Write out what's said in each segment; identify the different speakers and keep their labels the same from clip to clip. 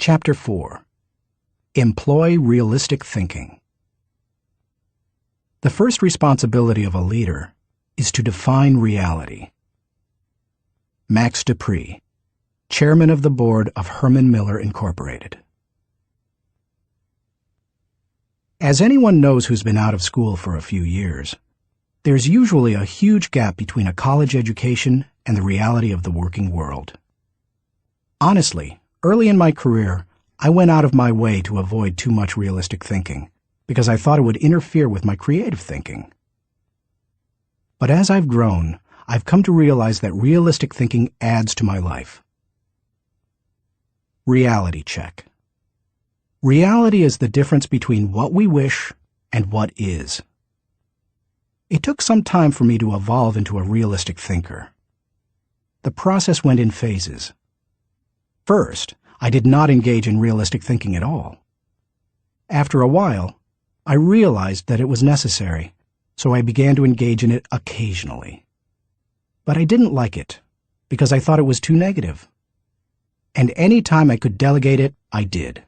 Speaker 1: Chapter 4. Employ Realistic Thinking. The first responsibility of a leader is to define reality. Max Dupree, Chairman of the Board of Herman Miller Incorporated. As anyone knows who's been out of school for a few years, there's usually a huge gap between a college education and the reality of the working world. Honestly, early in my career, I went out of my way to avoid too much realistic thinking because I thought it would interfere with my creative thinking. But as I've grown, I've come to realize that realistic thinking adds to my life. Reality check. Reality is the difference between what we wish and what is. It took some time for me to evolve into a realistic thinker. The process went in phases. First, I did not engage in realistic thinking at all. After a while, I realized that it was necessary, so I began to engage in it occasionally. But I didn't like it, because I thought it was too negative. And any time I could delegate it, I did.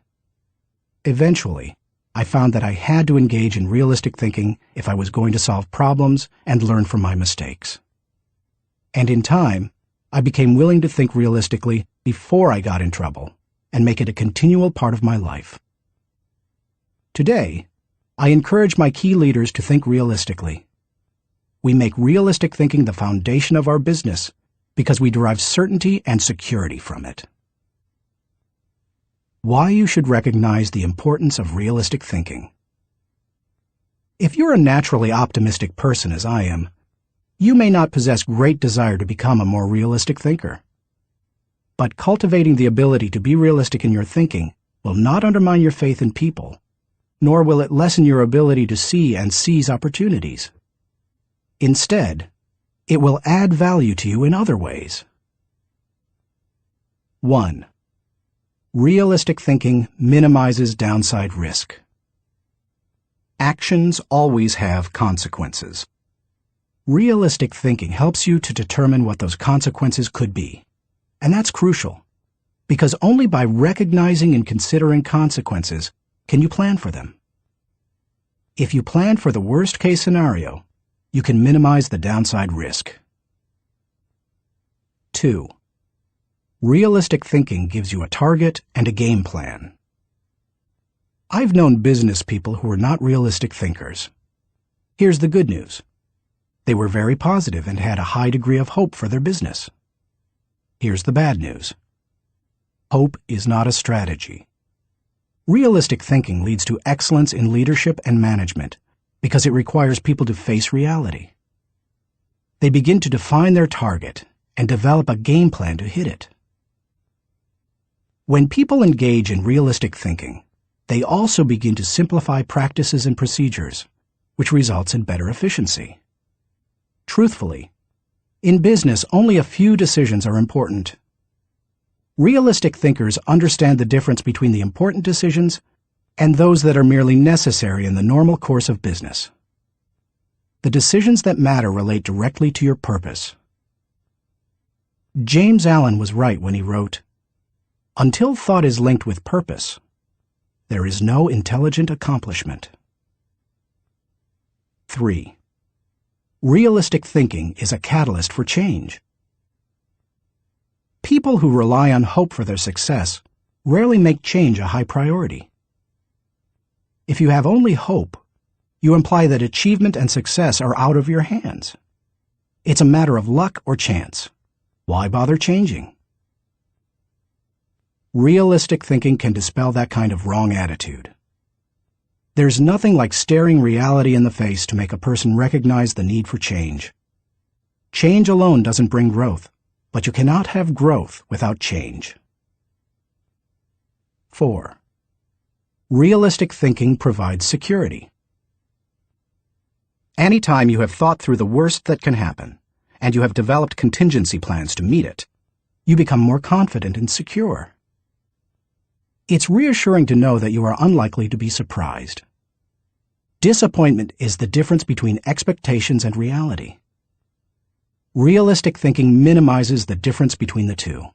Speaker 1: Eventually, I found that I had to engage in realistic thinking if I was going to solve problems and learn from my mistakes. And in time, I became willing to think realistically before I got in trouble and make it a continual part of my life. Today, I encourage my key leaders to think realistically. We make realistic thinking the foundation of our business because we derive certainty and security from it. Why you should recognize the importance of realistic thinking. If you're a naturally optimistic person as I am, you may not possess great desire to become a more realistic thinker. But cultivating the ability to be realistic in your thinking will not undermine your faith in people, nor will it lessen your ability to see and seize opportunities. Instead, it will add value to you in other ways. 1. Realistic thinking minimizes downside risk. Actions always have consequences. Realistic thinking helps you to determine what those consequences could be. And that's crucial, because only by recognizing and considering consequences can you plan for them. If you plan for the worst-case scenario, you can minimize the downside risk. 2. Realistic thinking gives you a target and a game plan. I've known business people who were not realistic thinkers. Here's the good news. They were very positive and had a high degree of hope for their business. Here's the bad news. Hope is not a strategy. Realistic thinking leads to excellence in leadership and management because it requires people to face reality. They begin to define their target and develop a game plan to hit it. When people engage in realistic thinking, they also begin to simplify practices and procedures, which results in better efficiency. Truthfully, in business, only a few decisions are important. Realistic thinkers understand the difference between the important decisions and those that are merely necessary in the normal course of business. The decisions that matter relate directly to your purpose. James Allen was right when he wrote, "Until thought is linked with purpose, there is no intelligent accomplishment." 3. Realistic thinking is a catalyst for change. People who rely on hope for their success rarely make change a high priority. If you have only hope, you imply that achievement and success are out of your hands. It's a matter of luck or chance. Why bother changing? Realistic thinking can dispel that kind of wrong attitude. There's nothing like staring reality in the face to make a person recognize the need for change. Change alone doesn't bring growth, but you cannot have growth without change. 4. Realistic thinking provides security. Anytime you have thought through the worst that can happen, and you have developed contingency plans to meet it, you become more confident and secure. It's reassuring to know that you are unlikely to be surprised. Disappointment is the difference between expectations and reality. Realistic thinking minimizes the difference between the two.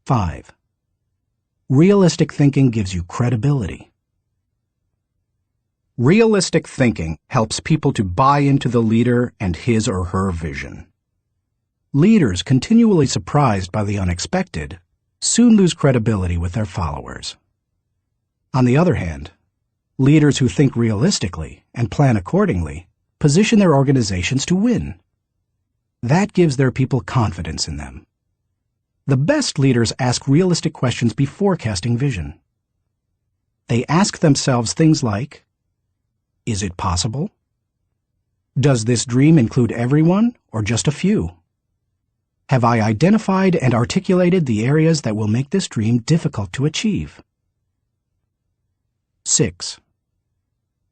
Speaker 1: 5. Realistic thinking gives you credibility. Realistic thinking helps people to buy into the leader and his or her vision. Leaders continually surprised by the unexpected soon lose credibility with their followers. On the other hand, leaders who think realistically and plan accordingly position their organizations to win. That gives their people confidence in them. The best leaders ask realistic questions before casting vision. They ask themselves things like, is it possible? Does this dream include everyone or just a few? Have I identified and articulated the areas that will make this dream difficult to achieve? 6.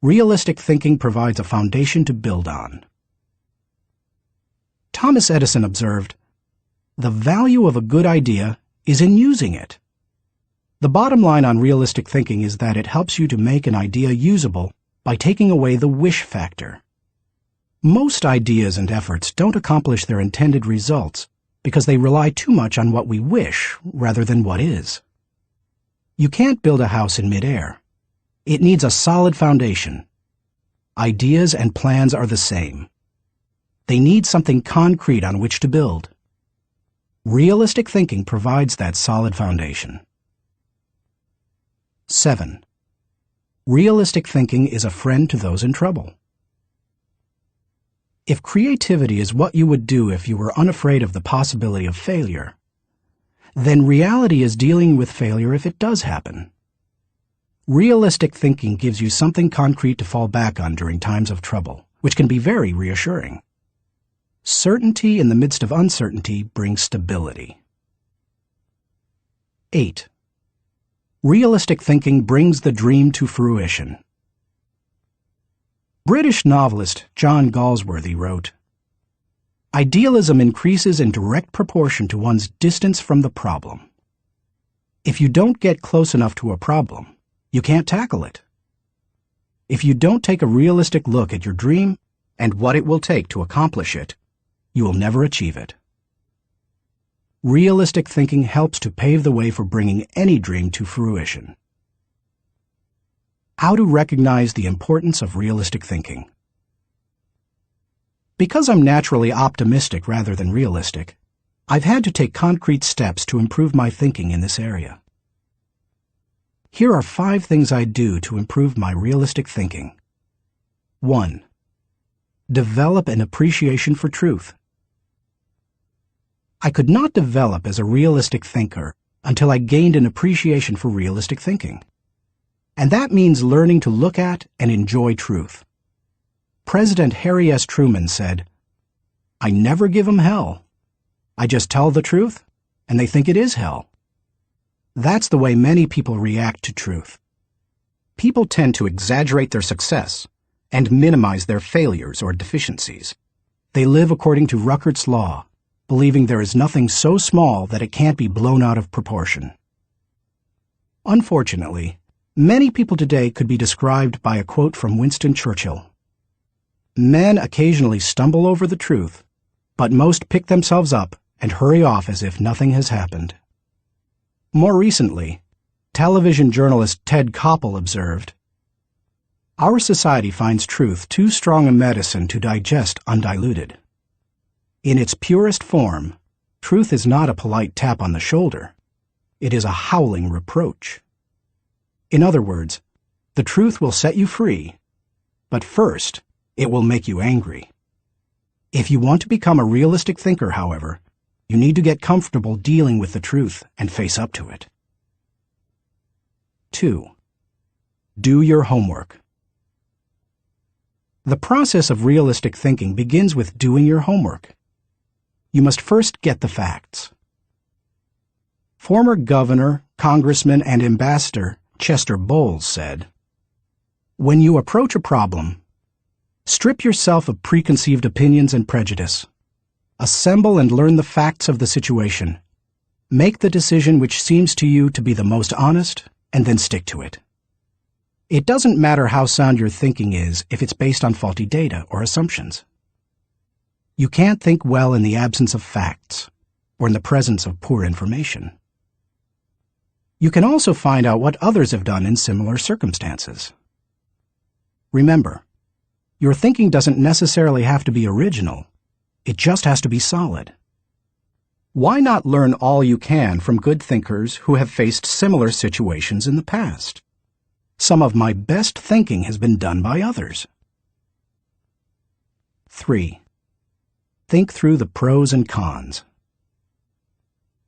Speaker 1: Realistic thinking provides a foundation to build on. Thomas Edison observed, "The value of a good idea is in using it." The bottom line on realistic thinking is that it helps you to make an idea usable by taking away the wish factor. Most ideas and efforts don't accomplish their intended results because they rely too much on what we wish rather than what is. You can't build a house in midair. It needs a solid foundation. Ideas and plans are the same. They need something concrete on which to build. Realistic thinking provides that solid foundation. 7. Realistic thinking is a friend to those in trouble. If creativity is what you would do if you were unafraid of the possibility of failure, then reality is dealing with failure if it does happen. Realistic thinking gives you something concrete to fall back on during times of trouble, which can be very reassuring. Certainty in the midst of uncertainty brings stability. 8. Realistic thinking brings the dream to fruition. British novelist John Galsworthy wrote, "Idealism increases in direct proportion to one's distance from the problem. If you don't get close enough to a problem, you can't tackle it. If you don't take a realistic look at your dream and what it will take to accomplish it, you will never achieve it." Realistic thinking helps to pave the way for bringing any dream to fruition. How to recognize the importance of realistic thinking. Because I'm naturally optimistic rather than realistic, I've had to take concrete steps to improve my thinking in this area. Here are 5 things I do to improve my realistic thinking. 1. Develop an appreciation for truth. I could not develop as a realistic thinker until I gained an appreciation for realistic thinking. And that means learning to look at and enjoy truth. President Harry S. Truman said, "I never give 'em hell. I just tell the truth, and they think it is hell." That's the way many people react to truth. People tend to exaggerate their success and minimize their failures or deficiencies. They live according to Ruckert's law, believing there is nothing so small that it can't be blown out of proportion. Unfortunately, many people today could be described by a quote from Winston Churchill. "Men occasionally stumble over the truth, but most pick themselves up and hurry off as if nothing has happened." More recently, television journalist Ted Koppel observed, "Our society finds truth too strong a medicine to digest undiluted. In its purest form, truth is not a polite tap on the shoulder. It is a howling reproach." In other words, the truth will set you free, but first, it will make you angry. If you want to become a realistic thinker, however, you need to get comfortable dealing with the truth and face up to it. 2. Do your homework. The process of realistic thinking begins with doing your homework. You must first get the facts. Former governor, congressman, and ambassador Chester Bowles said, "When you approach a problem, strip yourself of preconceived opinions and prejudice. Assemble and learn the facts of the situation. Make the decision which seems to you to be the most honest, and then stick to it. It doesn't matter how sound your thinking is if it's based on faulty data or assumptions. You can't think well in the absence of facts or in the presence of poor information." You can also find out what others have done in similar circumstances. Remember, your thinking doesn't necessarily have to be original. It just has to be solid. Why not learn all you can from good thinkers who have faced similar situations in the past? Some of my best thinking has been done by others. 3. Think through the pros and cons.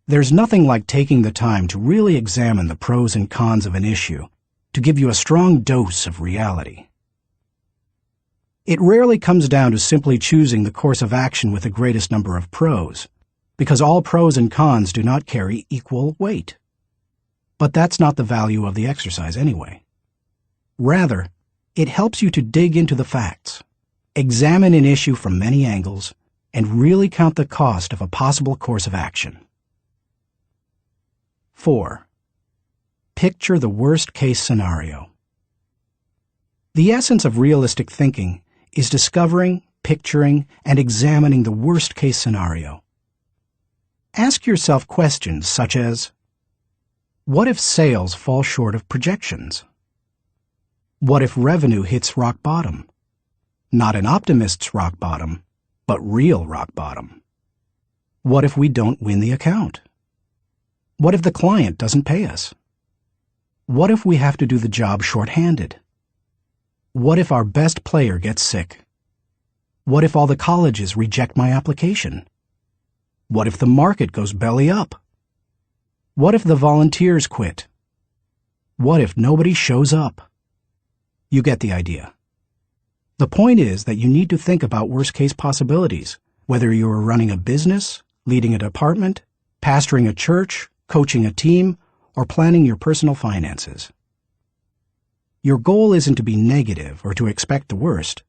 Speaker 1: There's nothing like taking the time to really examine the pros and cons of an issue to give you a strong dose of reality. It rarely comes down to simply choosing the course of action with the greatest number of pros, because all pros and cons do not carry equal weight. But that's not the value of the exercise anyway. Rather, it helps you to dig into the facts, examine an issue from many angles, and really count the cost of a possible course of action. 4. Picture the worst-case scenario. The essence of realistic thinking is discovering, picturing, and examining the worst-case scenario. Ask yourself questions such as, what if sales fall short of projections? What if revenue hits rock bottom? Not an optimist's rock bottom, but real rock bottom. What if we don't win the account? What if the client doesn't pay us? What if we have to do the job short-handed? What if our best player gets sick? What if all the colleges reject my application? What if the market goes belly up? What if the volunteers quit? What if nobody shows up? You get the idea. The point is that you need to think about worst-case possibilities, whether you are running a business, leading a department, pastoring a church, coaching a team, or planning your personal finances. Your goal isn't to be negative or to expect the worst,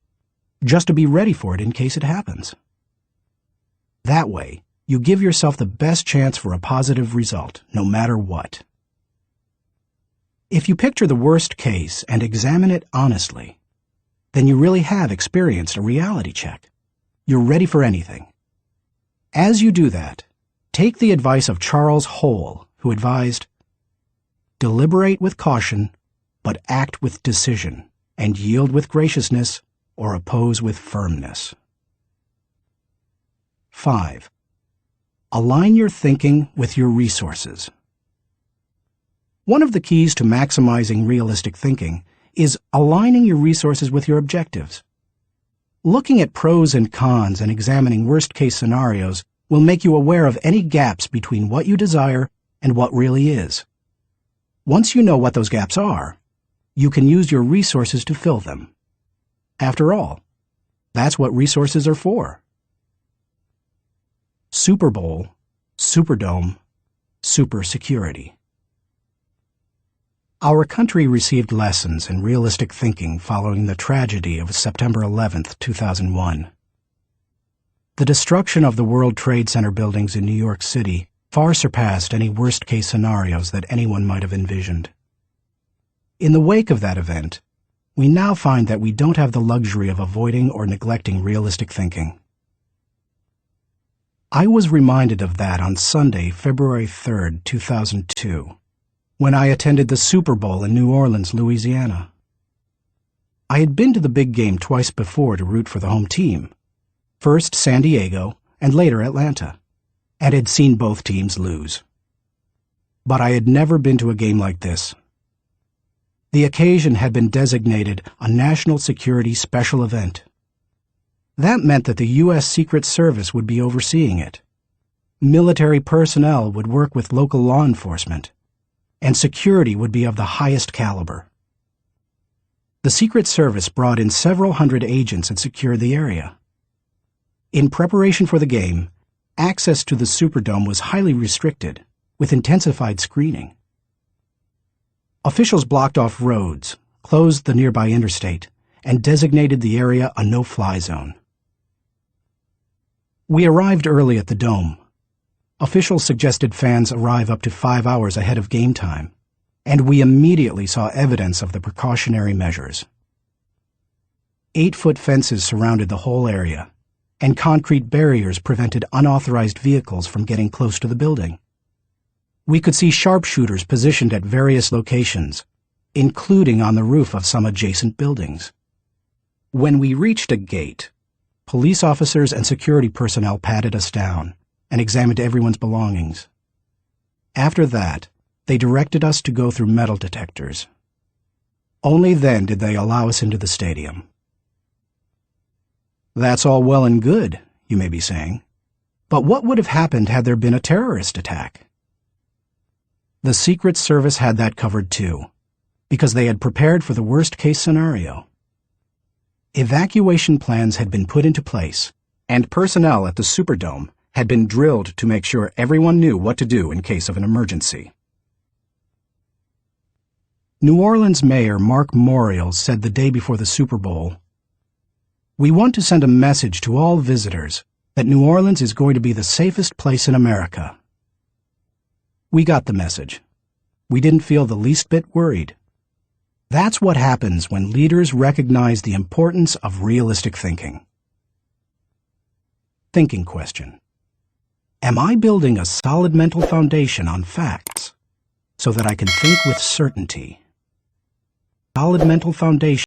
Speaker 1: just to be ready for it in case it happens. That way, you give yourself the best chance for a positive result, no matter what. If you picture the worst case and examine it honestly, then you really have experienced a reality check. You're ready for anything. As you do that, take the advice of Charles Hole, who advised, deliberate with caution, but act with decision, and yield with graciousness, or oppose with firmness. 5. Align your thinking with your resources. One of the keys to maximizing realistic thinking is aligning your resources with your objectives. Looking at pros and cons and examining worst-case scenarios will make you aware of any gaps between what you desire and what really is. Once you know what those gaps are, you can use your resources to fill them. After all, that's what resources are for. Super Bowl, Superdome, Super Security. Our country received lessons in realistic thinking following the tragedy of September 11, 2001. The destruction of the World Trade Center buildings in New York City far surpassed any worst-case scenarios that anyone might have envisioned. In the wake of that event, we now find that we don't have the luxury of avoiding or neglecting realistic thinking. I was reminded of that on Sunday, February 3, 2002, when I attended the Super Bowl in New Orleans, Louisiana. I had been to the big game twice before to root for the home team, first San Diego and later Atlanta, and had seen both teams lose. But I had never been to a game like this. The occasion had been designated a national security special event. That meant that the U.S. Secret Service would be overseeing it. Military personnel would work with local law enforcement, and security would be of the highest caliber. The Secret Service brought in several hundred agents and secured the area. In preparation for the game, access to the Superdome was highly restricted, with intensified screening. Officials blocked off roads, closed the nearby interstate, and designated the area a no-fly zone. We arrived early at the Dome. Officials suggested fans arrive up to 5 hours ahead of game time, and we immediately saw evidence of the precautionary measures. 8-foot fences surrounded the whole area, and concrete barriers prevented unauthorized vehicles from getting close to the building. We could see sharpshooters positioned at various locations, including on the roof of some adjacent buildings. When we reached a gate, police officers and security personnel patted us down and examined everyone's belongings. After that, they directed us to go through metal detectors. Only then did they allow us into the stadium. That's all well and good, you may be saying. But what would have happened had there been a terrorist attack? The Secret Service had that covered too, because they had prepared for the worst-case scenario. Evacuation plans had been put into place, and personnel at the Superdome had been drilled to make sure everyone knew what to do in case of an emergency. New Orleans Mayor Mark Morial said the day before the Super Bowl, "We want to send a message to all visitors that New Orleans is going to be the safest place in America." We got the message. We didn't feel the least bit worried. That's what happens when leaders recognize the importance of realistic thinking. Thinking question. Am I building a solid mental foundation on facts so that I can think with certainty? Solid mental foundation